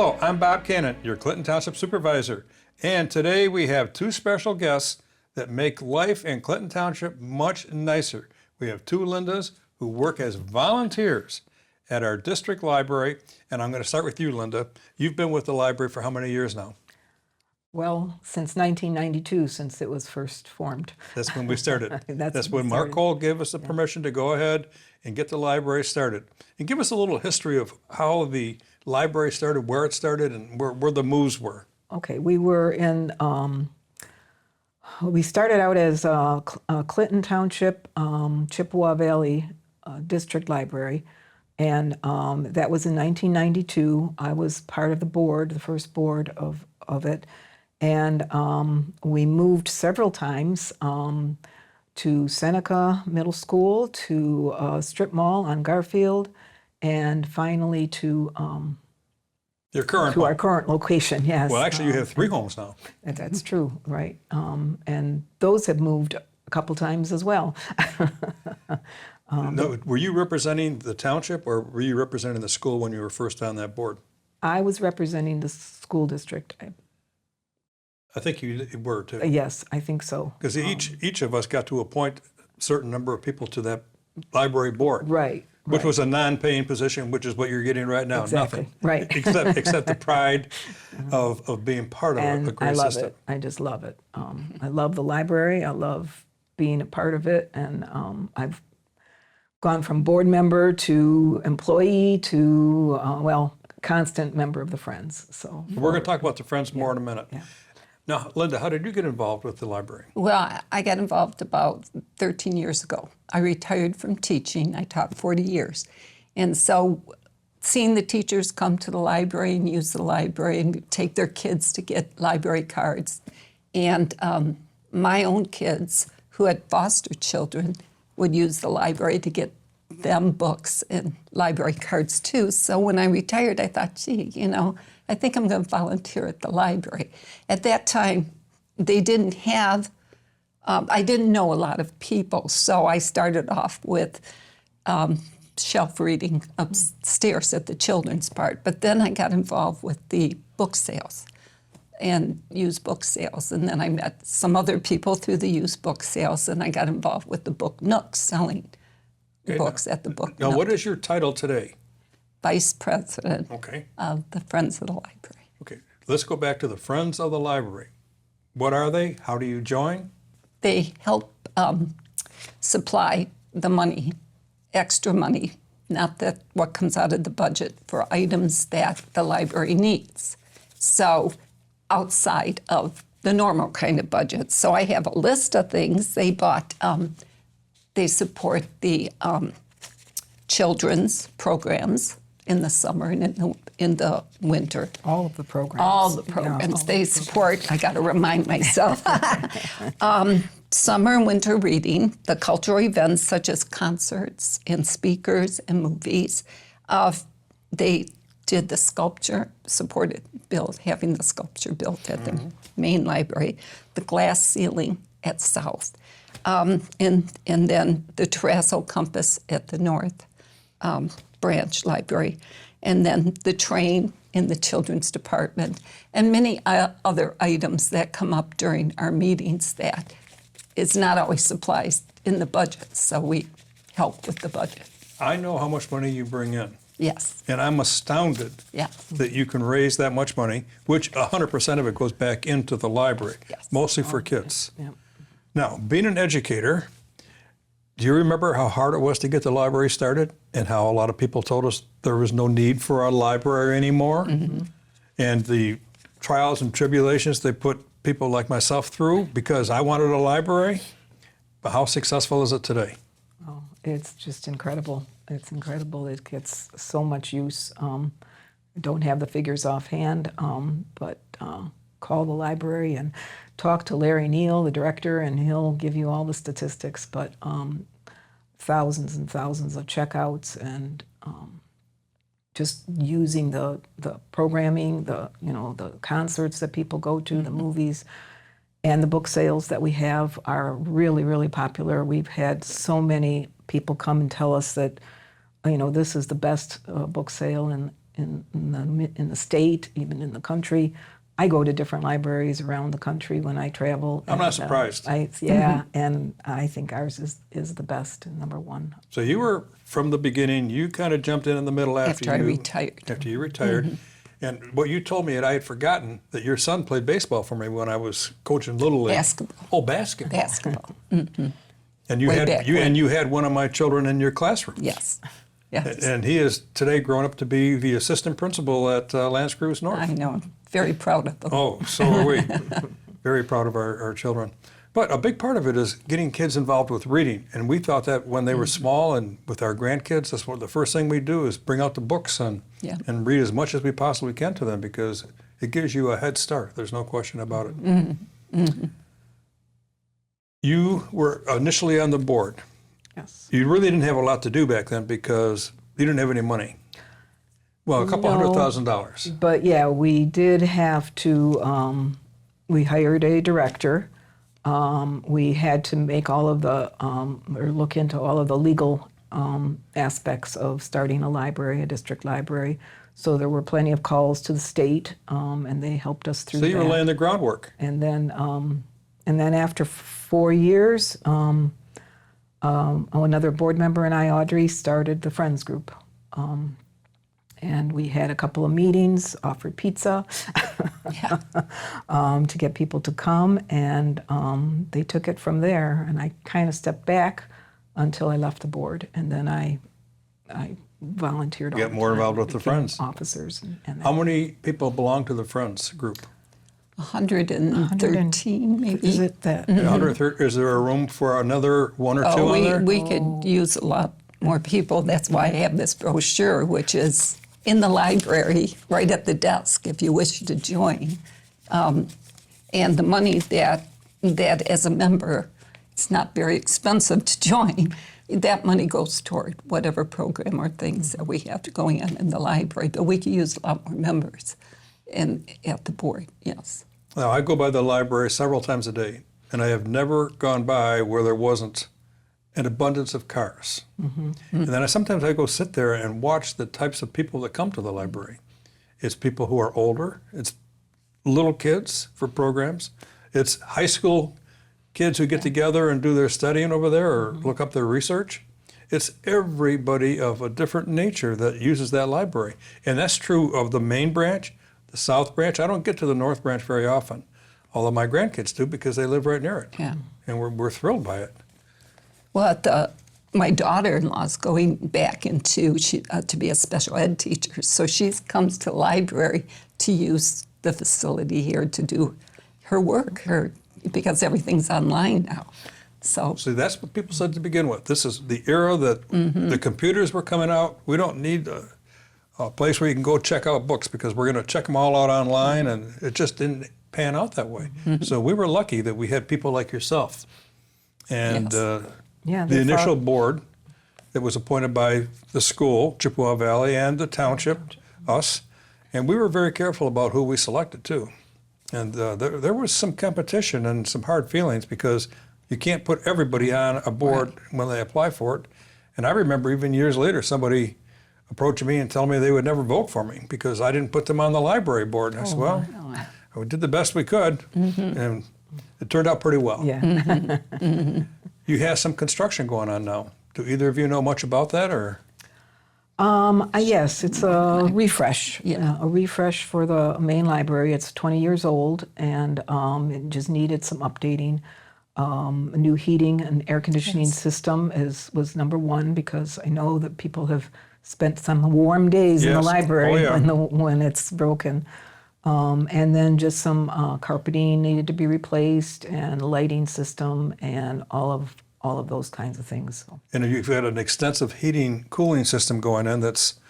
Hello, I'm Bob Cannon, your Clinton Township Supervisor, and today we have two special guests that make life in Clinton Township much nicer. We have two Lindas who work as volunteers at our district library, and I'm going to start with you, Linda. You've been with the library for how many years now? Well, since 1992, since it was first formed. That's when we started. That's when we Mark started. Cole gave us the permission to go ahead and get the library started. And give us a little history of how the library started, where it started, and where the moves were. Okay, we were in, we started out as Clinton Township, Chippewa Valley District Library, and that was in 1992. I was part of the board, the first board of it, and we moved several times to Seneca Middle School, to Strip Mall on Garfield, and finally to Your current our home. current location. Yes. Well, actually, you have three homes now. That's true, right? And those have moved a couple times as well. No, were you representing the township, or were you representing the school when you were first on that board? I was representing the school district. I think you were too. Yes, I think so. Because each of us got to appoint a certain number of people to that library board. Right. Which was a non-paying position, which is what you're getting right now. Exactly, Nothing. right. Except the pride of being part of a And great I love system. it. I just love it. I love the library. I love being a part of it. And I've gone from board member to employee to, constant member of the Friends. So We're going to talk about the Friends more in a minute. Yeah. Now, Linda, how did you get involved with the library? Well, I got involved about 13 years ago. I retired from teaching. I taught 40 years. And so seeing the teachers come to the library and use the library and take their kids to get library cards. And my own kids who had foster children would use the library to get them books and library cards too. So when I retired, I thought, gee, I think I'm going to volunteer at the library. At that time, they didn't have, I didn't know a lot of people, so I started off with shelf reading upstairs at the children's part. But then I got involved with the book sales and used book sales. And then I met some other people through the used book sales, and I got involved with the Book Nook, selling books at the Book Now, Nook. what is your title today? Vice President Okay. of the Friends of the Library. Okay. Let's go back to the Friends of the Library. What are they? How do you join? They help supply the money, extra money, not that what comes out of the budget, for items that the library needs. So outside of the normal kind of budget. So I have a list of things they bought. They support the children's programs in the summer and in the winter. all of the programs. All the Yeah, programs all they support. I got to remind myself. Summer and winter reading, the cultural events such as concerts and speakers and movies. They did the sculpture, supported having the sculpture built at the main library, the glass ceiling at South, and then the terrazzo compass at the North branch library, and then the train in the children's department, and many other items that come up during our meetings that is not always supplies in the budget, so we help with the budget. I know how much money you bring in, Yes, and I'm astounded yeah. that you can raise that much money, which 100% of it goes back into the library, Yes. mostly for kids. Yeah. Now, being an educator, do you remember how hard it was to get the library started and how a lot of people told us there was no need for a library anymore? Mm-hmm. And the trials and tribulations they put people like myself through because I wanted a library? But how successful is it today? Oh, it's just incredible. It's incredible. It gets so much use. I don't have the figures offhand, but call the library and talk to Larry Neal, the director, and he'll give you all the statistics. But thousands and thousands of checkouts, and just using the programming, the concerts that people go to, the movies, and the book sales that we have are really, really popular. We've had so many people come and tell us that, this is the best book sale in in the state, even in the country. I go to different libraries around the country when I travel. I'm not and, surprised. And I think ours is the best, number one. So you were, from the beginning, you kind of jumped in the middle After I retired. After you retired. And what you told me, and I had forgotten that your son played baseball for me when I was coaching Little League. Basketball. Oh, basketball. Basketball. And you Way had back you when. and you had one of my children in your classroom. Yes. Yes. And he is today grown up to be the assistant principal at L'Anse Creuse North. I know. I'm very proud of them. Oh, so are we. Very proud of our children. But a big part of it is getting kids involved with reading. And we thought that when they were small and with our grandkids, that's what the first thing we do is bring out the books and read as much as we possibly can to them because it gives you a head start. There's no question about it. You were initially on the board. Yes. You really didn't have a lot to do back then because you didn't have any money. Well, a couple No. $100,000. But yeah, we did have to, we hired a director. We had to make all of the, or look into all of the legal aspects of starting a library, a district library. So there were plenty of calls to the state, and they helped us through So that. you were laying the groundwork. And then after 4 years, another board member and I, Audrey, started the Friends Group. And we had a couple of meetings, offered pizza to get people to come, and they took it from there. And I kind of stepped back until I left the board, and then I volunteered. Get all the more time involved and with the became Friends. officers. And How many people belong to the Friends group? 113 maybe. is it that? 130. Is there a room for another one or two on there? We could use a lot more people. That's why I have this brochure, which is in the library, right at the desk, if you wish to join. And the money that as a member, it's not very expensive to join. That money goes toward whatever program or things that we have to go in the library. But we could use a lot more members at the board, yes. Now, I go by the library several times a day, and I have never gone by where there wasn't an abundance of cars. And then sometimes I go sit there and watch the types of people that come to the library. It's people who are older. It's little kids for programs. It's high school kids who get together and do their studying over there or look up their research. It's everybody of a different nature that uses that library. And that's true of the main branch, the south branch. I don't get to the north branch very often, although my grandkids do because they live right near it. Yeah. And we're thrilled by it. Well, my daughter-in-law is going back to be a special ed teacher, so she comes to the library to use the facility here to do her work, because everything's online now. So See, that's what people said to begin with. This is the era that the computers were coming out. We don't need a place where you can go check out books because we're going to check them all out online, and it just didn't pan out that way. So we were lucky that we had people like yourself. And Yes. the initial board that was appointed by the school, Chippewa Valley, and the township, us, and we were very careful about who we selected too. And there was some competition and some hard feelings because you can't put everybody on a board when they apply for it. And I remember even years later somebody approaching me and telling me they would never vote for me because I didn't put them on the library board. And I said, well, we did the best we could, and it turned out pretty well. Yeah. You have some construction going on now. Do either of you know much about that, or? Yes, it's a refresh. Yeah. A refresh for the main library. It's 20 years old, and it just needed some updating. A new heating and air conditioning system was number one because I know that people have spent some warm days in the Yes. library Oh, yeah. when it's broken. And then just some carpeting needed to be replaced, and lighting system, and all of those kinds of things. So, And you've got an extensive heating, cooling system going in that's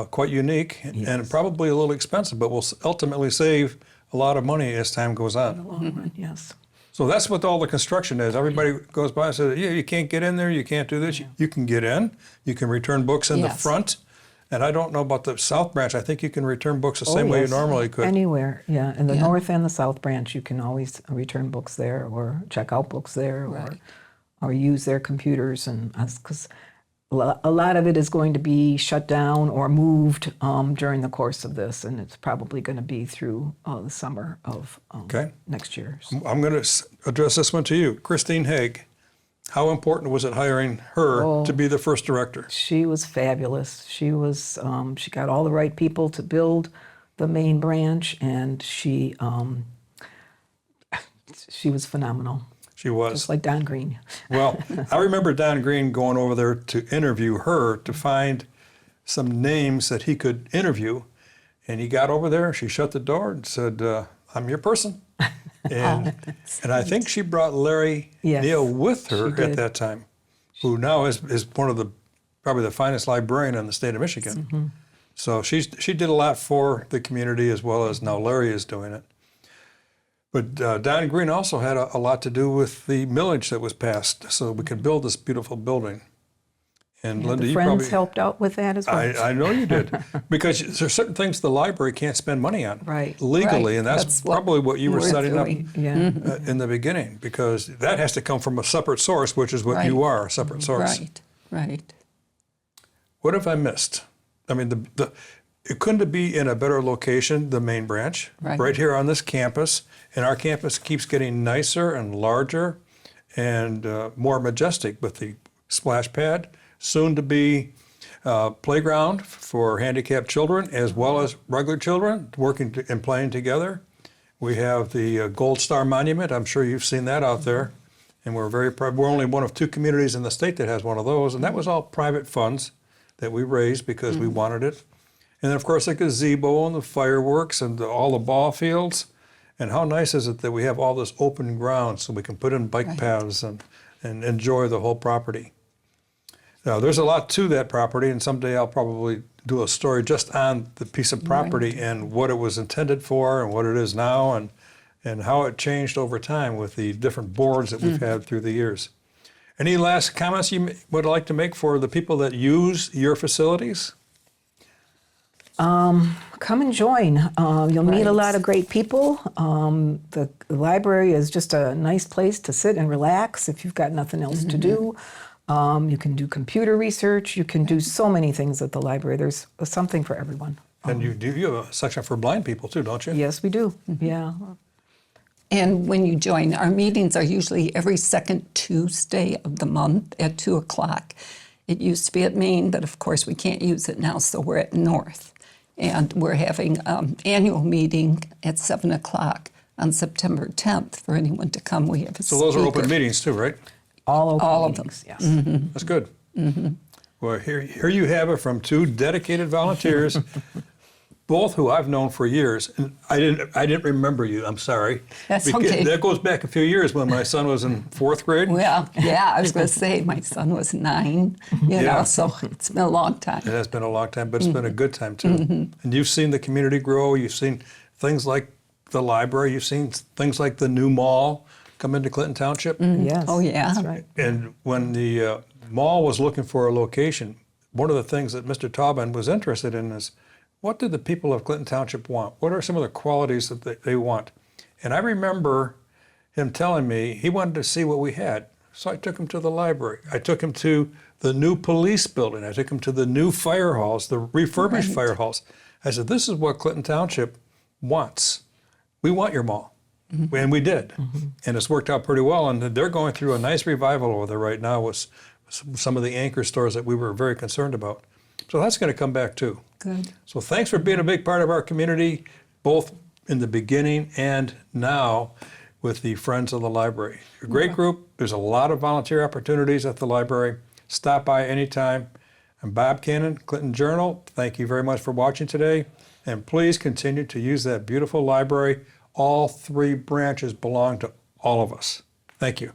quite unique and probably a little expensive, but will ultimately save a lot of money as time goes on. long run, yes. So that's what all the construction is. Everybody goes by and says, yeah, you can't get in there, you can't do this. You can get in, you can return books in the Yes. front. And I don't know about the South Branch. I think you can return books the same way you yes. normally could. Anywhere, yeah. In the Yeah. north and the south branch, you can always return books there or check out books there or use their computers. And because a lot of it is going to be shut down or moved during the course of this, and it's probably going to be through the summer of Okay. next year. I'm going to address this one to you. Christine Haig, how important was it hiring her to be the first director? She was fabulous. She was she got all the right people to build the main branch, and she was phenomenal. She was. Just like Don Green. Well, I remember Don Green going over there to interview her to find some names that he could interview. And he got over there, she shut the door and said, I'm your person. And, and I think she brought Larry Yes, Neal with her she at did. that time, who now is one of the, probably the finest librarian in the state of Michigan. Mm-hmm. So she did a lot for the community as well as now Larry is doing it. But Don Green also had a lot to do with the millage that was passed, so we could build this beautiful building. And Linda, The you Friends probably helped out with that as well. I know you did, because there's certain things the library can't spend money on Right. legally, Right. and that's That's what probably what you were we're setting doing. Yeah. up in the beginning, because that has to come from a separate source, which is what you Right. are, a separate source. Right. What have I missed? I mean, it couldn't be in a better location, the main branch, Right. here on this campus, and our campus keeps getting nicer and larger and more majestic with the splash pad, soon to be playground for handicapped children as well as regular children working and playing together. We have the Gold Star Monument. I'm sure you've seen that out there. And we're very proud. We're only one of 2 communities in the state that has one of those. And that was all private funds that we raised because we wanted it. And then, of course, the gazebo and the fireworks and all the ball fields. And how nice is it that we have all this open ground so we can put in bike paths and enjoy the whole property. Now, there's a lot to that property, and someday I'll probably do a story just on the piece of property and what it was intended for and what it is now and how it changed over time with the different boards that we've had through the years. Any last comments you would like to make for the people that use your facilities? Come and join. You'll meet a Right. lot of great people. The library is just a nice place to sit and relax if you've got nothing else to do. You can do computer research. You can do so many things at the library. There's something for everyone. And you have a section for blind people too, don't you? Yes, we do. Yeah. And when you join, our meetings are usually every second Tuesday of the month at 2 o'clock. It used to be at Main, but of course we can't use it now, so we're at North. And we're having annual meeting at 7 o'clock on September 10th for anyone to come. We have a So those are open speaker. meetings too, right? All open All of them. meetings, yes. That's good. Well, here you have it from 2 dedicated volunteers, both who I've known for years. And I didn't remember you. I'm sorry. That's Because okay. That goes back a few years when my son was in 4th grade. Well, yeah, I was going to say my son was 9, Yeah. so it's been a long time. It has been a long time, but it's been a good time too. And you've seen the community grow. You've seen things like the library. You've seen things like the new mall come into Clinton Township. Yes. Oh, yeah. That's right. And when the mall was looking for a location, one of the things that Mr. Taubman was interested in is, what do the people of Clinton Township want? What are some of the qualities that they want? And I remember him telling me he wanted to see what we had. So I took him to the library. I took him to the new police building. I took him to the new fire halls, the refurbished fire halls. I said, this is what Clinton Township wants. We want your mall. And we did. And it's worked out pretty well. And they're going through a nice revival over there right now with some of the anchor stores that we were very concerned about. So that's going to come back too. Good. So thanks for being a big part of our community, both in the beginning and now with the Friends of the Library. You're a great group. There's a lot of volunteer opportunities at the library. Stop by anytime. I'm Bob Cannon, Clinton Journal. Thank you very much for watching today. And please continue to use that beautiful library. All 3 branches belong to all of us. Thank you.